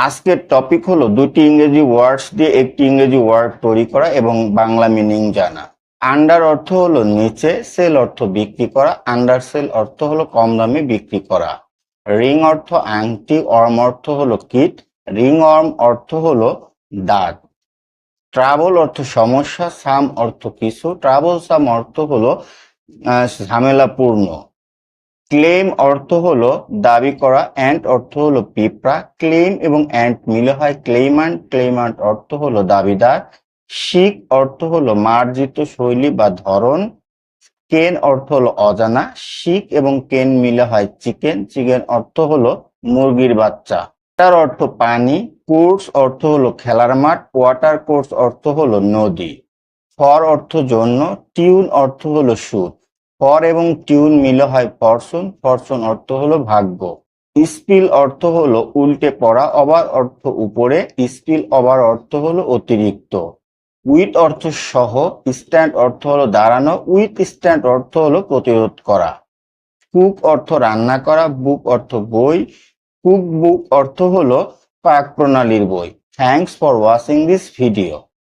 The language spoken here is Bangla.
আজকের টপিক হলো দুটি ইংরেজি ওয়ার্ডস দিয়ে একটি ইংরেজি ওয়ার্ড তৈরি করা এবং বাংলা মিনিং জানা। আন্ডার অর্থ হলো নিচে, সেল অর্থ বিক্রি করা, আন্ডার সেল অর্থ হলো কম দামে বিক্রি করা। রিং অর্থ আংটি, অর্ম অর্থ হলো কীট, রিং অর্ম অর্থ হলো দাঁত। ট্রাবল অর্থ সমস্যা, সাম অর্থ কিছু, ট্রাবল সাম অর্থ হলো ঝামেলাপূর্ণ। ক্লেম অর্থ হলো দাবি করা, অ্যান্ট অর্থ হলো পিঁপড়া, ক্লেম এবং অ্যান্ট মিলে হয় ক্লেইমান্ট, ক্লেইমান্ট অর্থ হলো দাবিদার। শিক অর্থ হলো মার্জিত শৈলী বা ধরন। কেন অর্থ হলো অজানা, শিক এবং কেন মিলে হয় চিকেন, চিকেন অর্থ হলো মুরগির বাচ্চা। ওয়াটার অর্থ পানি, কোর্স অর্থ হলো খেলার মাঠ, ওয়াটার কোর্স অর্থ হলো নদী। ফর অর্থ জন্য, টিউন অর্থ হলো সুর, ফর এবং টিউন মিলে হয় ফরচুন, ফরচুন অর্থ হলো ভাগ্য। স্পিল অর্থ হলো উল্টে পড়া, ওভার অর্থ উপরে, স্পিল ওভার অর্থ হলো অতিরিক্ত। উইথ অর্থ সহ, স্ট্যান্ড অর্থ হলো দাঁড়ানো, উইথ স্ট্যান্ড অর্থ হলো প্রতিরোধ করা। কুক অর্থ রান্না করা, বুক অর্থ বই, কুক বুক অর্থ হলো পাক প্রণালীর বই। Thanks for watching this video.